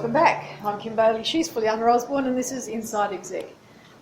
Welcome back. I'm Kim Bailey, she's Fulyana Osborne, and this is Inside Exec.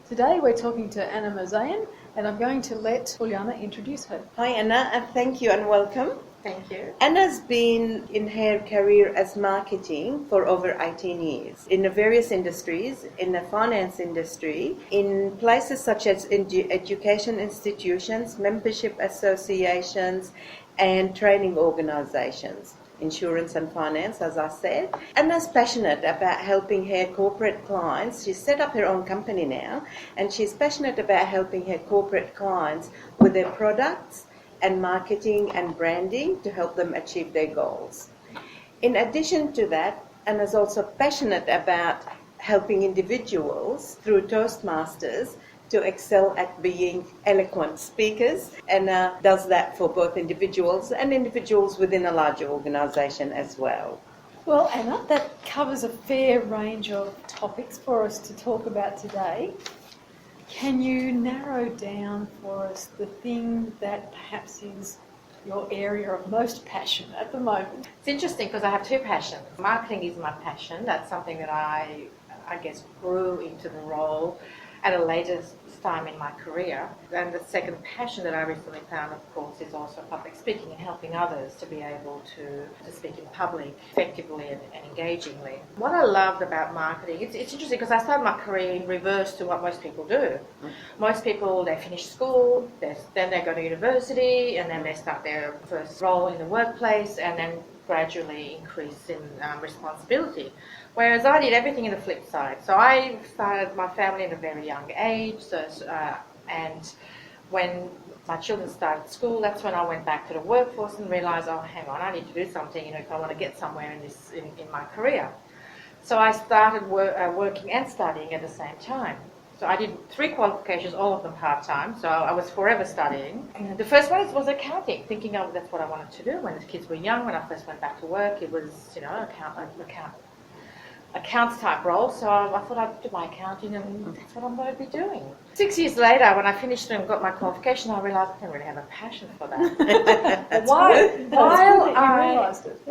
Today we're talking to Anna Mirzayan, and I'm going to let Fulyana introduce her. Hi Anna, and thank you and welcome. Thank you. Anna's been in her career as marketing for over 18 years in the various industries, in the finance industry, in places such as education institutions, membership associations, and training organizations. Insurance and finance, as I said. Anna's passionate about helping her corporate clients. She's set up her own company now, and she's passionate about helping her corporate clients with their products and marketing and branding to help them achieve their goals. In addition to that, Anna's also passionate about helping individuals through Toastmasters to excel at being eloquent speakers. Anna does that for both individuals and individuals within a larger organisation as well. Well, Anna, that covers a fair range of topics for us to talk about today. Can you narrow down for us the thing that perhaps is your area of most passion at the moment? It's interesting because I have two passions. Marketing is my passion. That's something that I guess grew into the role at a later time in my career. And the second passion that I recently found, of course, is also public speaking and helping others to be able to speak in public effectively and engagingly. What I loved about marketing, it's interesting because I started my career in reverse to what most people do. Most people, they finish school, then they go to university, and then they start their first role in the workplace, and then gradually increase in responsibility. Whereas I did everything in the flip side. So I started my family at a very young age, and when my children started school, that's when I went back to the workforce and realised, oh, hang on, I need to do something, if I want to get somewhere in my career. So I started working and studying at the same time. So I did 3 qualifications, all of them part-time, so I was forever studying. And the first one was accounting, thinking that's what I wanted to do. When the kids were young, when I first went back to work, it was, accounts type role, so I thought I'd do my accounting and that's what I'm going to be doing. 6 years later, when I finished and got my qualification, I realised I don't really have a passion for that.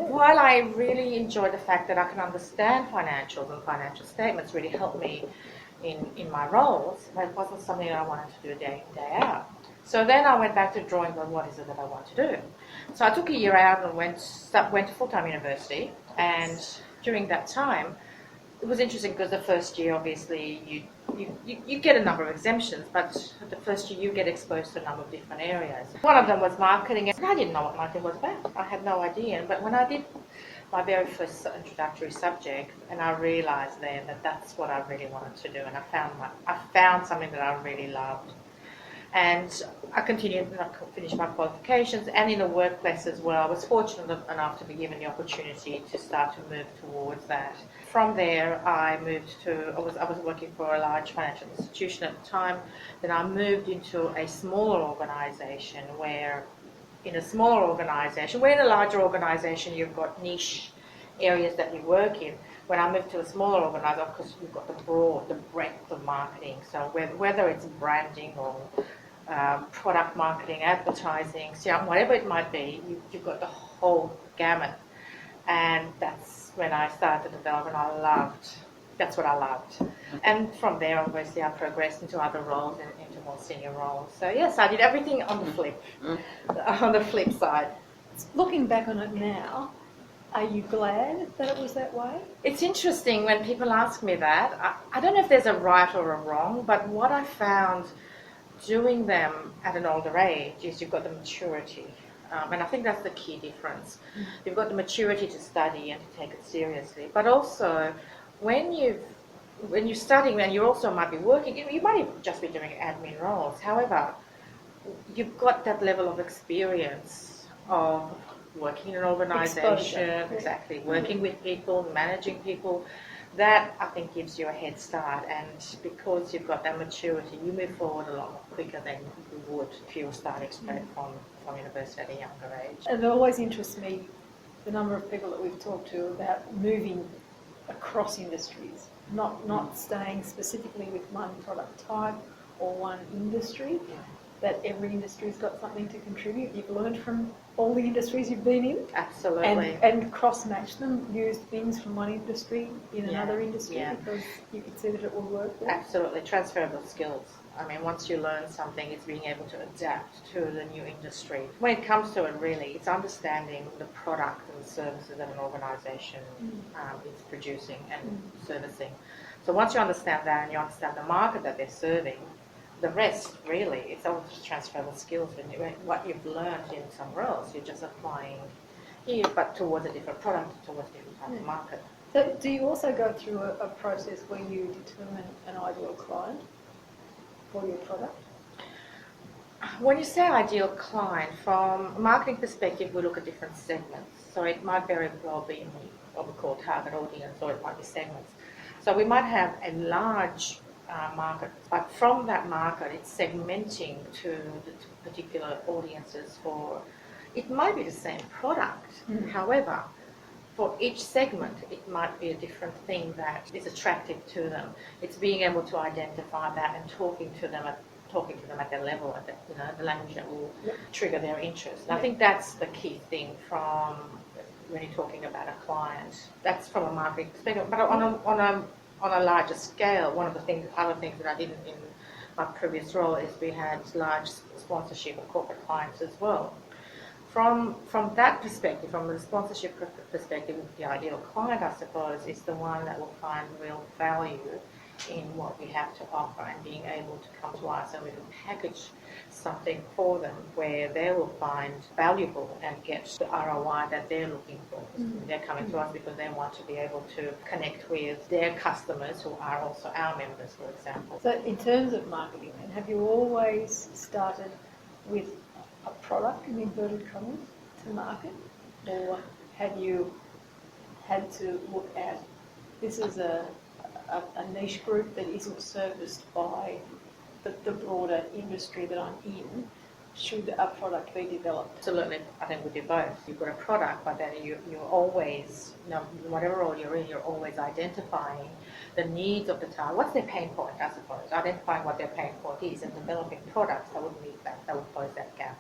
While I really enjoy the fact that I can understand financials and financial statements really helped me in my roles, that wasn't something that I wanted to do day in, day out. So then I went back to drawing on what is it that I want to do. So I took a year out and went to full-time university, and during that time, it was interesting because the first year, obviously, you get a number of exemptions, but the first year you get exposed to a number of different areas. One of them was marketing, and I didn't know what marketing was about. I had no idea. But when I did my very first introductory subject, and I realised then that that's what I really wanted to do, and I found something that I really loved. And I continued and I finished my qualifications, and in the workplace as well. I was fortunate enough to be given the opportunity to start to move towards that. From there, I was working for a large financial institution at the time. Then I moved into a smaller organisation where in a larger organisation, you've got niche areas that you work in. When I moved to a smaller organisation, of course, you've got the breadth of marketing. So whether it's branding or product marketing, advertising, whatever it might be, you've got the whole gamut. And that's when I started to develop, and that's what I loved. And from there, obviously, I progressed into other roles, into more senior roles. So yes, I did everything on the flip side. Looking back on it now, are you glad that it was that way? It's interesting when people ask me that. I don't know if there's a right or a wrong, but what I found doing them at an older age is you've got the maturity. And I think that's the key difference. You've got the maturity to study and to take it seriously. But also, when you're studying and you also might be working, you might just be doing admin roles. However, you've got that level of experience of working in an organisation, exactly, working with people, managing people. That, I think, gives you a head start, and because you've got that maturity, you move forward a lot more quicker than you would if you were starting straight from university at a younger age. And it always interests me, the number of people that we've talked to about moving across industries, not staying specifically with one product type or one industry. that every industry's got something to contribute. You've learned from all the industries you've been in. Absolutely. And cross-match them, use things from one industry in Yeah, another industry yeah. because you can see that it will work there. Absolutely, transferable skills. I mean, once you learn something, it's being able to adapt to the new industry. When it comes to it, really, it's understanding the product and the services that an organisation is producing and servicing. So once you understand that and you understand the market that they're serving, the rest, really, it's all just transferable skills. What you've learned in somewhere else, you're just applying here, but towards a different product, towards a different type of market. So do you also go through a process where you determine an ideal client for your product? When you say ideal client, from a marketing perspective, we look at different segments. So it might very well be what we call target audience, or it might be segments. So we might have a large market, but from that market, it's segmenting to the particular audiences for, it might be the same product. However, for each segment, it might be a different thing that is attractive to them. It's being able to identify that and talking to them at their level, at the language that will trigger their interest. And I think that's the key thing from when you're talking about a client. That's from a marketing perspective. But on a larger scale, one of the other things that I did in my previous role is we had large sponsorship of corporate clients as well. From that perspective, from the sponsorship perspective, the ideal client, I suppose, is the one that will find real value in what we have to offer and being able to come to us and we can package something for them where they will find valuable and get the ROI that they're looking for. They're coming to us because they want to be able to connect with their customers who are also our members, for example. So in terms of marketing, then, have you always started with a product, in inverted commas, to market? Or have you had to look at, this is a niche group that isn't serviced by the broader industry that I'm in, should a product be developed? Absolutely, I think we do both. You've got a product, but then you're always, whatever role you're in, you're always identifying the needs of the target. What's their pain point, I suppose? Identifying what their pain point is and developing products that would meet that, that would close that gap.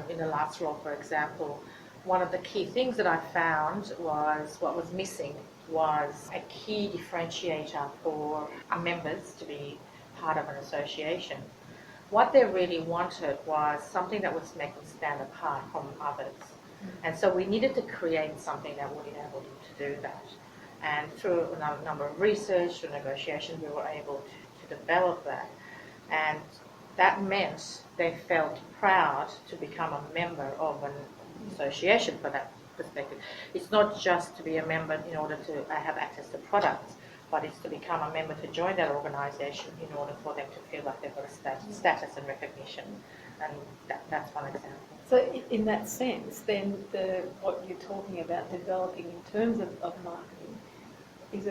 In the last role, for example, one of the key things that I found was what was missing was a key differentiator for our members to be part of an association. What they really wanted was something that would make them stand apart from others. And so we needed to create something that would enable them to do that. And through a number of research, through negotiations, we were able to develop that. And that meant they felt proud to become a member of an association for that perspective. It's not just to be a member in order to have access to products, but it's to become a member to join that organisation in order for them to feel like they've got a status and recognition. And that's one example. So in that sense, then what you're talking about developing in terms of marketing is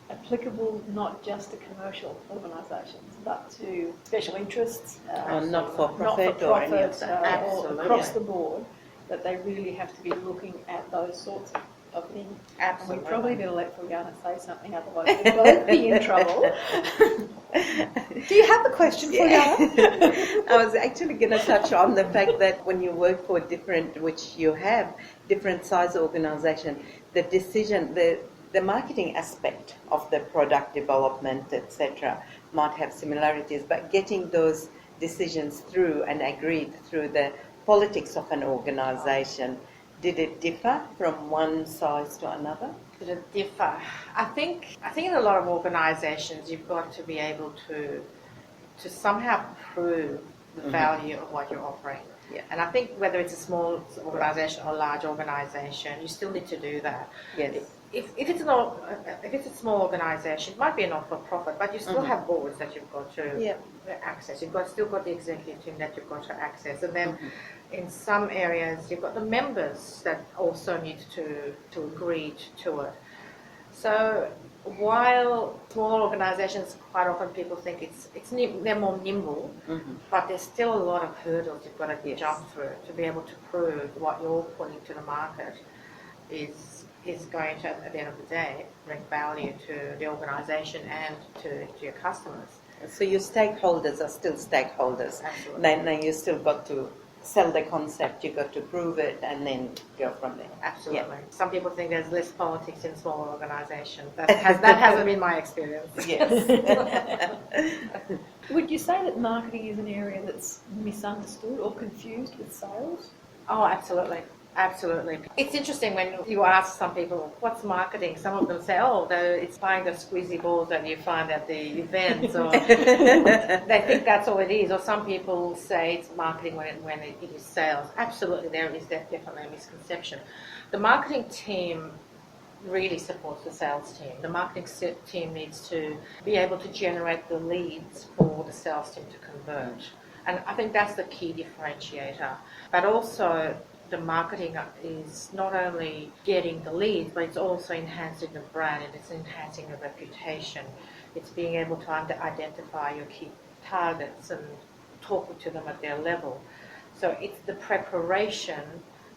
applicable not just to commercial organisations, but to special interests, not-for-profit or any of that. or across the board, that they really have to be looking at those sorts of things. Absolutely. And we probably better let Fulyana say something, otherwise we'll both be in trouble. Do you have a question, Fulyana? I was actually going to touch on the fact that when you work for which you have different size organisation, the decision, the marketing aspect of the product development, etc., might have similarities, but getting those decisions through and agreed through the politics of an organisation, did it differ from one size to another? Did it differ? I think in a lot of organisations you've got to be able to somehow prove the value of what you're offering. Yeah. And I think whether it's a small organisation or a large organisation, you still need to do that. Yes. If it's a small organisation, it might be a not-for-profit, but you still have boards that you've got to access. You've still got the executive team that you've got to access, and then in some areas you've got the members that also need to agree to it. So while small organisations, quite often people think they're more nimble, but there's still a lot of hurdles you've got to jump through to be able to prove what you're putting to the market is going to, at the end of the day, bring value to the organisation and to your customers. So your stakeholders are still stakeholders. Absolutely. Then you still got to sell the concept, you got to prove it, and then go from there. Absolutely. Some people think there's less politics in smaller organisations. That hasn't been my experience. Yes. Would you say that marketing is an area that's misunderstood or confused with sales? Oh, absolutely. Absolutely. It's interesting when you ask some people, what's marketing? Some of them say, oh, it's buying the squeezy balls that you find at the events, or they think that's all it is. Or some people say it's marketing when it is sales. Absolutely, there is definitely a misconception. The marketing team really supports the sales team. The marketing team needs to be able to generate the leads for the sales team to convert. And I think that's the key differentiator. But also, the marketing is not only getting the leads, but it's also enhancing the brand and it's enhancing the reputation. It's being able to identify your key targets and talk to them at their level. So it's the preparation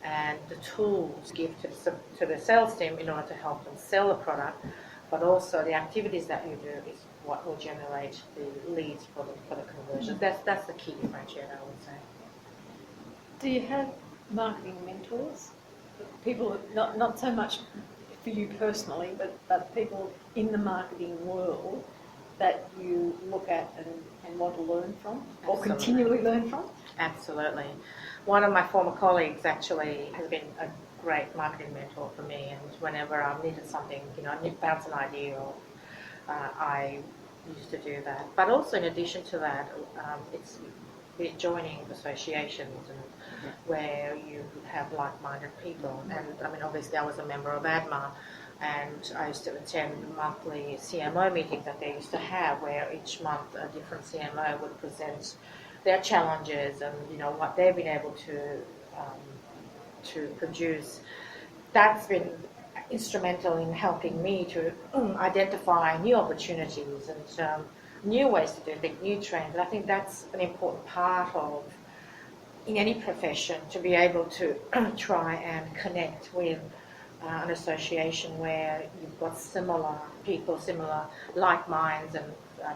and the tools give to the sales team in order to help them sell the product, but also the activities that you do is what will generate the leads for the conversion. That's the key differentiator, I would say. Do you have marketing mentors? People, not so much for you personally, but people in the marketing world that you look at and want to learn from, or Absolutely. continually learn from? Absolutely. One of my former colleagues actually has been a great marketing mentor for me, and whenever I needed something, I need to bounce an idea off, I used to do that. But also in addition to that, it's joining associations and where you have like-minded people. And I mean, obviously I was a member of ADMA, and I used to attend monthly CMO meetings that they used to have, where each month a different CMO would present their challenges and what they've been able to produce. That's been instrumental in helping me to identify new opportunities and new ways to do things, new trends. And I think that's an important part of, in any profession, to be able to try and connect with an association where you've got similar people, similar like minds, and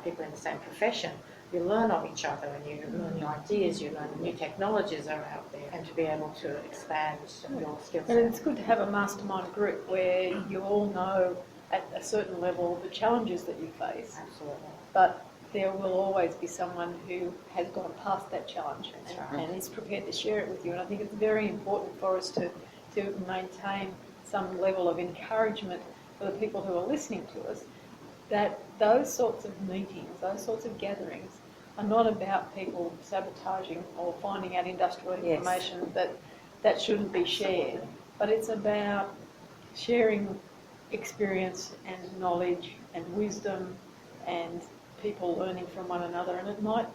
people in the same profession. You learn of each other and you learn new ideas, you learn new technologies are out there, and to be able to expand your skill set. And it's good to have a mastermind group where you all know at a certain level the challenges that you face. Absolutely. But there will always be someone who has gone past that challenge and is prepared to share it with you. And I think it's very important for us to maintain some level of encouragement for the people who are listening to us, that those sorts of meetings, those sorts of gatherings are not about people sabotaging or finding out industrial information that shouldn't be shared, but it's about sharing experience and knowledge and wisdom and people learning from one another. And it might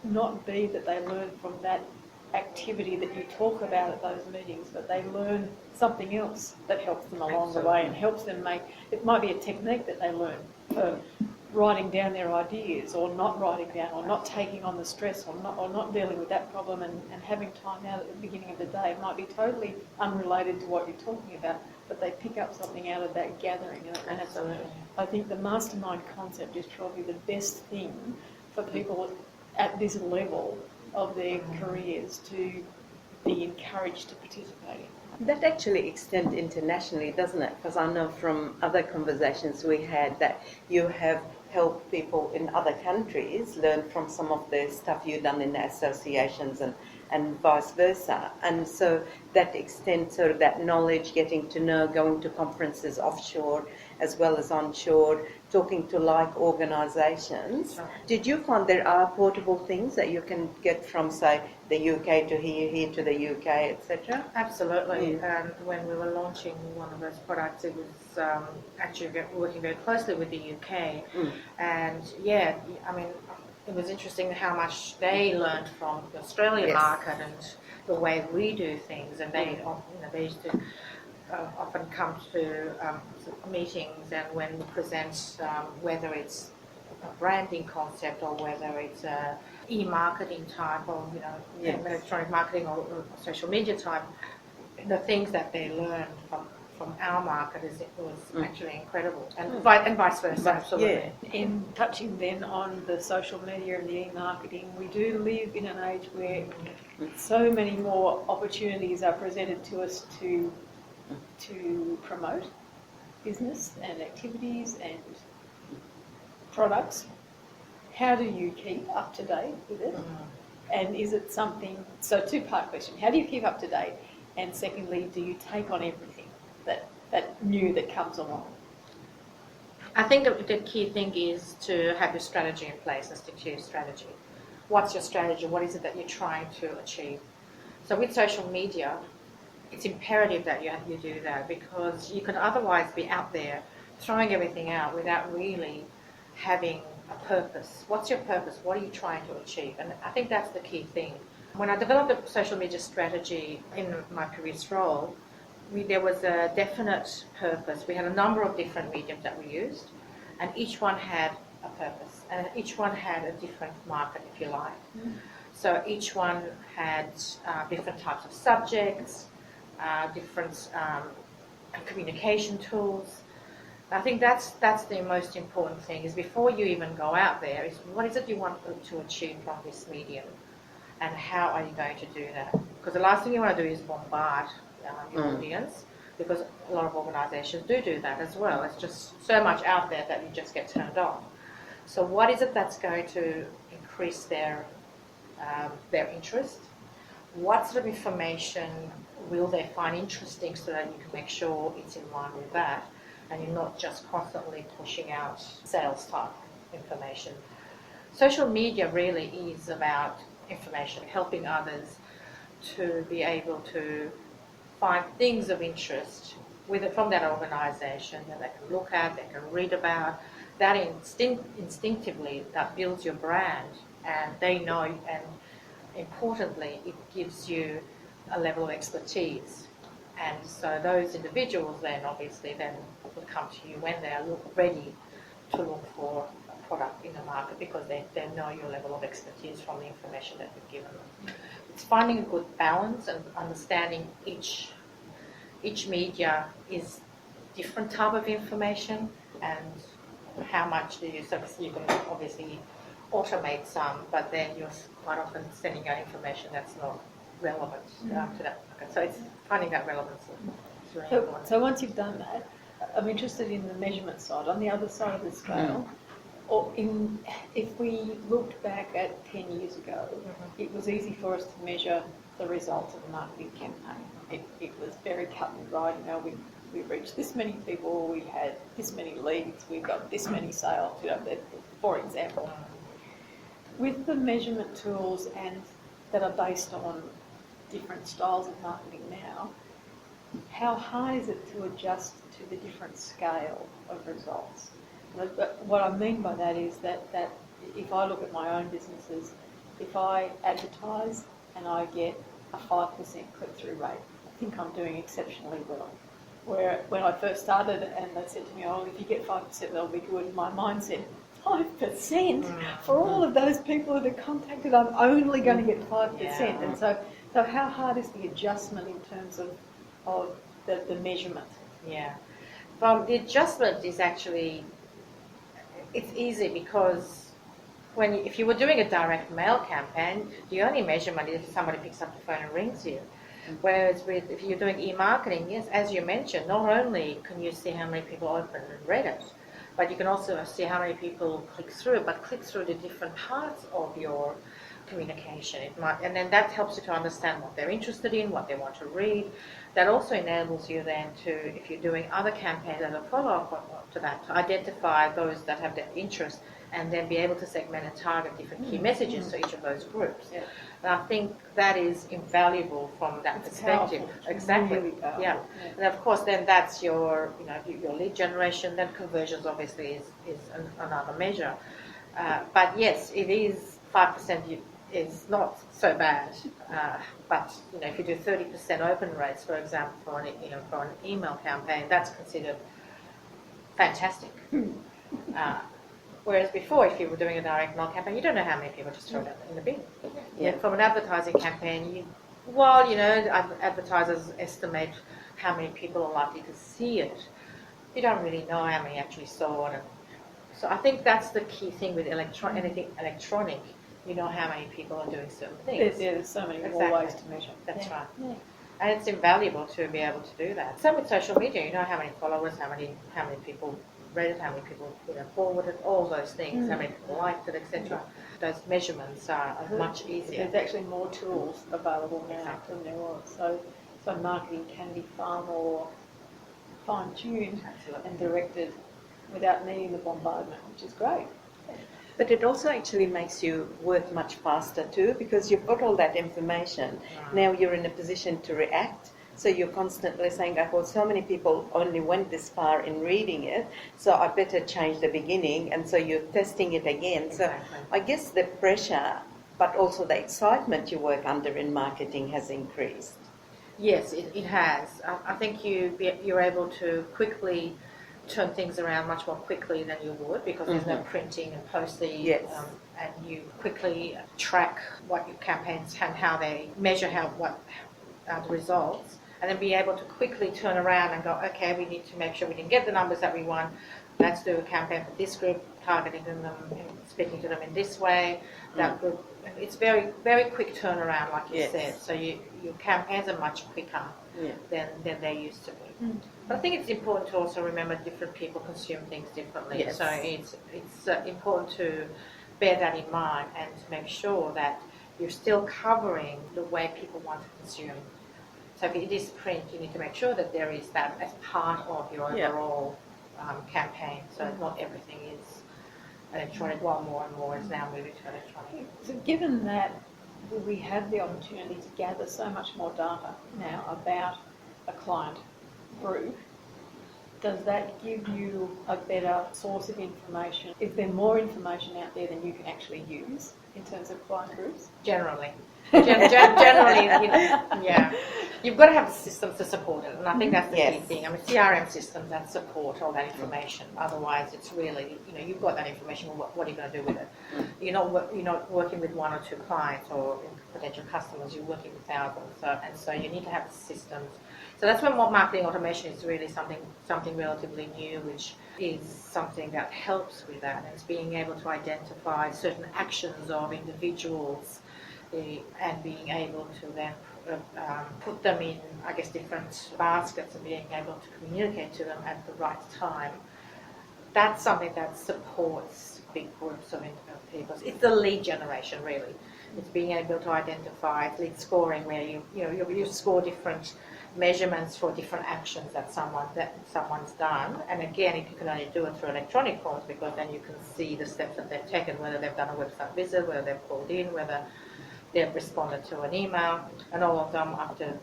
not be that they learn from that activity that you talk about at those meetings, but they learn something else that helps them along the way and helps them make, it might be a technique that they learn for writing down their ideas, or not writing down, or not taking on the stress, or not dealing with that problem and having time out at the beginning of the day. It might be totally unrelated to what you're talking about, but they pick up something out of that gathering. And I think the mastermind concept is probably the best thing for people at this level of their careers to be encouraged to participate in. That actually extends internationally, doesn't it? Because I know from other conversations we had that you have helped people in other countries learn from some of the stuff you've done in the associations and vice versa. And so that extends sort of that knowledge, getting to know, going to conferences offshore as well as onshore, talking to like organisations. Right. Did you find there are portable things that you can get from, say, the UK to here to the UK, etc.? Absolutely. And when we were launching one of those products, it was actually working very closely with the UK. And yeah, I mean, it was interesting how much they learned from the Australian market and the way we do things. And they, they used to often come to meetings, and when we present, whether it's a branding concept or whether it's a e-marketing type or electronic marketing or social media type, the things that they learned from from our market was actually incredible, and vice versa, absolutely. Yeah. In touching then on the social media and the e-marketing, we do live in an age where so many more opportunities are presented to us to promote business and activities and products. How do you keep up to date with it? And is it something, so two-part question, how do you keep up to date? And secondly, do you take on everything that new that comes along? I think the key thing is to have your strategy in place and stick to your strategy. What's your strategy? What is it that you're trying to achieve? So with social media, it's imperative that you do that, because you can otherwise be out there throwing everything out without really having a purpose. What's your purpose? What are you trying to achieve? And I think that's the key thing. When I developed a social media strategy in my previous role, there was a definite purpose. We had a number of different mediums that we used, and each one had a purpose, and each one had a different market, if you like. So each one had different types of subjects, different communication tools. I think that's the most important thing, is before you even go out there, is what is it you want to achieve from this medium, and how are you going to do that? Because the last thing you want to do is bombard your audience, because a lot of organisations do that as well. It's just so much out there that you just get turned off. So what is it that's going to increase their interest? What sort of information will they find interesting, so that you can make sure it's in line with that, and you're not just constantly pushing out sales type information. Social media really is about information, helping others to be able to find things of interest from that organisation that they can look at, they can read about. That instinctively, that builds your brand, and they know, and importantly, it gives you a level of expertise. And so those individuals then obviously then will come to you when they are ready to look for a product in the market, because they know your level of expertise from the information that you've given them. It's finding a good balance and understanding each media is different type of information, and how much do you, so you can obviously automate some, but then you're quite often sending out information that's not relevant to that market. So it's finding that relevance is really important. So once you've done that, I'm interested in the measurement side, on the other side of the scale. Or if we looked back at 10 years ago, it was easy for us to measure the results of a marketing campaign. It was very cut and dried. You know, we reached this many people, we had this many leads, we got this many sales, you know, for example. With the measurement tools that are based on different styles of marketing now, how hard is it to adjust to the different scale of results? What I mean by that is that if I look at my own businesses, if I advertise and I get a 5% click-through rate, I think I'm doing exceptionally well. Where when I first started and they said to me, oh, if you get 5%, that'll be good, my mind said, 5%? For all of those people that are contacted, I'm only going to get 5%. Yeah. And so how hard is the adjustment in terms of the measurement? Yeah. Well, the adjustment is actually, it's easy, because if you were doing a direct mail campaign, the only measurement is if somebody picks up the phone and rings you. Whereas if you're doing e-marketing, yes, as you mentioned, not only can you see how many people opened and read it, but you can also see how many people click through the different parts of your communication. And then that helps you to understand what they're interested in, what they want to read. That also enables you then to, if you're doing other campaigns that are follow-up to that, to identify those that have that interest, and then be able to segment and target different key messages to each of those groups. Yeah. And I think that is invaluable from that perspective. Powerful. Exactly. Really powerful. Yeah. And of course, then that's your lead generation. Then conversions obviously is another measure. But yes, it is 5%. Is not so bad. But if you do 30% open rates, for example, for an email campaign, that's considered fantastic. Whereas before, if you were doing a direct mail campaign, you don't know how many people, just throw it in the bin. Yeah. From an advertising campaign, advertisers estimate how many people are likely to see it, you don't really know how many actually saw it. And so I think that's the key thing with anything electronic. You know how many people are doing certain things. There's so many more Exactly. ways to measure. That's right. Yeah. And it's invaluable to be able to do that. Same with social media. You know how many followers, how many people read it, how many people forwarded, all those things, how many people liked it, etc. Those measurements are much easier. There's actually more tools available now than there was. So marketing can be far more fine-tuned and directed without needing the bombardment, which is great. But it also actually makes you work much faster too, because you've got all that information. Now you're in a position to react. So you're constantly saying, well, so many people only went this far in reading it, so I better change the beginning. And so you're testing it again. Exactly. So I guess the pressure, but also the excitement you work under in marketing has increased. Yes, it has. I think you're able to quickly turn things around much more quickly than you would, because there's no printing and posting. Yes. And you quickly track what your campaigns and how they measure what the results, and then be able to quickly turn around and go, okay, we need to make sure we can get the numbers that we want. Let's do a campaign for this group, targeting them, speaking to them in this way. That group. It's very, very quick turnaround, like you said. So your campaigns are much quicker than they used to be. But I think it's important to also remember different people consume things differently. Yes. So it's important to bear that in mind and to make sure that you're still covering the way people want to consume. So if it is print, you need to make sure that there is that as part of your overall campaign. So not everything is electronic, while more and more is now moving to electronic. So given that we have the opportunity to gather so much more data now about a client group, does that give you a better source of information? Is there more information out there than you can actually use in terms of client groups? Generally. Generally, you've got to have systems to support it, and I think that's the key thing. I mean, CRM systems that support all that information. Otherwise, it's really, you've got that information. What are you going to do with it? You're not working with one or two clients or potential customers. You're working with thousands, and so you need to have systems. So that's when marketing automation is really something relatively new, which is something that helps with that. And it's being able to identify certain actions of individuals. And being able to then put them in, I guess, different baskets and being able to communicate to them at the right time. That's something that supports big groups of people. It's the lead generation, really. It's being able to identify lead scoring, where you score different measurements for different actions that someone's done. And again, you can only do it through electronic forms, because then you can see the steps that they've taken, whether they've done a website visit, whether they've called in, whether they've responded to an email, and all of them after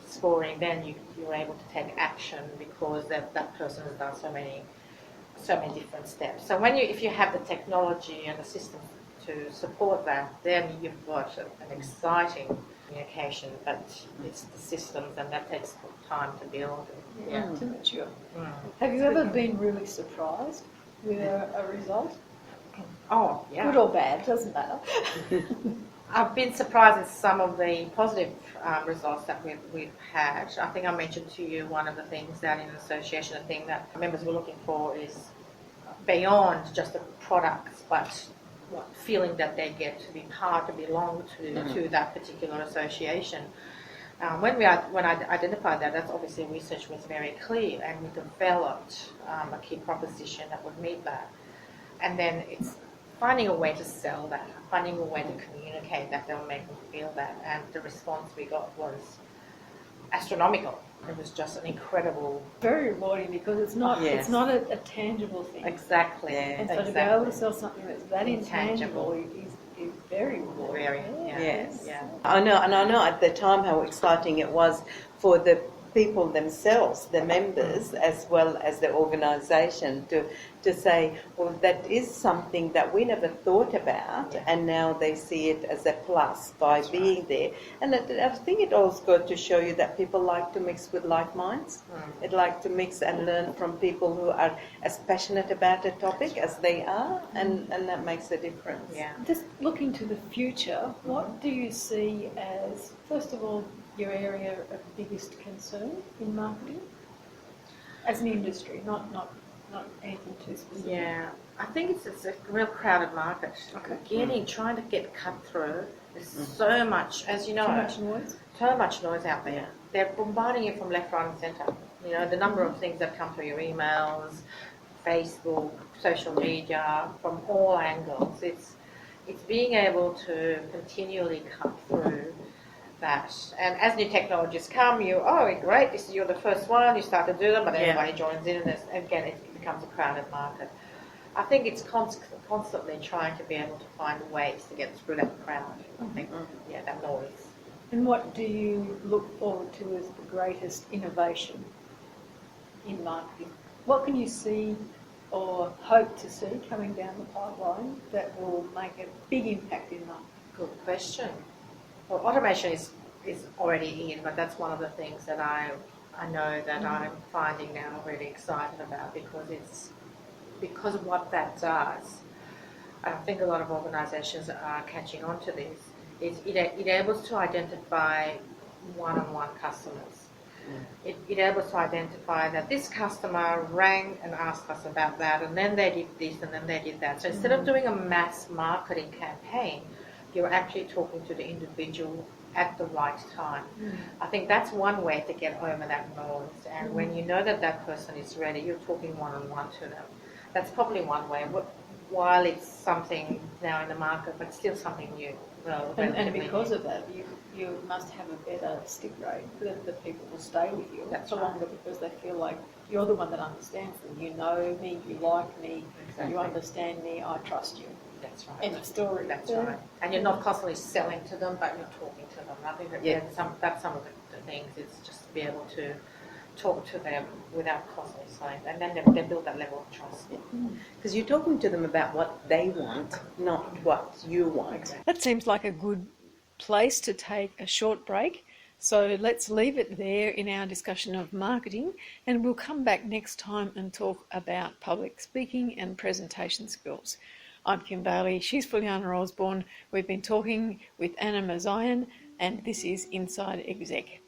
scoring, then you're able to take action because that person has done so many different steps. So if you have the technology and the system to support that, then you've got an exciting communication, but it's the systems, and that takes time to build. To mature. Have you ever been really surprised with a result? Oh, yeah. Good or bad, doesn't matter. I've been surprised at some of the positive results that we've had. I think I mentioned to you one of the things that in an association, the thing that members were looking for is beyond just the products, but feeling that they get to be part, to belong to that particular association. When I identified that, that's obviously research was very clear, and we developed a key proposition that would meet that. And then it's finding a way to sell that, finding a way to communicate that will make them feel that. And the response we got was astronomical. It was just an incredible... Very rewarding, because it's not a tangible thing. Exactly. And so to be able to sell something that's that intangible is very rewarding. I know at the time how exciting it was for the people themselves, the members, as well as the organisation, to say, well, that is something that we never thought about, and now they see it as a plus by being there. And I think it also goes to show you that people like to mix with like minds. It like to mix and learn from people who are as passionate about a topic as they are, and that makes a difference. Just looking to the future, what do you see as, first of all, your area of biggest concern in marketing as an industry, not anything too specific? Yeah, I think it's a real crowded market. Okay. Trying to get cut through. There's so much, as you know, Too much noise? so much noise out there. They're bombarding you from left, right, and centre. You know, the number of things that come through your emails, Facebook, social media, from all angles. It's being able to continually cut through that. And as new technologies come, great, you're the first one, you start to do them, but everybody joins in, and again, it becomes a crowded market. I think it's constantly trying to be able to find ways to get through that crowd. I think, that noise. And what do you look forward to as the greatest innovation in marketing? What can you see or hope to see coming down the pipeline that will make a big impact in marketing? Good question. Well, automation is already in, but that's one of the things that I know that I'm finding now really excited about because of what that does. I think a lot of organisations are catching on to this. It enables to identify one-on-one customers. It enables to identify that this customer rang and asked us about that, and then they did this, and then they did that. So instead of doing a mass marketing campaign, you're actually talking to the individual at the right time. I think that's one way to get over that noise. And when you know that person is ready, you're talking one-on-one to them. That's probably one way. While it's something now in the market, but still something new. And because of that, you must have a better stick rate that people will stay with you for longer because they feel like you're the one that understands them. You know me, you like me, you understand me, I trust you. That's right. End of story. That's right. And you're not constantly selling to them, but you're talking to them. I think that's some of the things. It's just to be able to talk to them without constantly selling, and then they build that level of trust. Because you're talking to them about what they want, not what you want. That seems like a good place to take a short break. So let's leave it there in our discussion of marketing, and we'll come back next time and talk about public speaking and presentation skills. I'm Kim Bailey, she's Fulyana Osborne. We've been talking with Anna Mirzayan, and this is Inside Exec.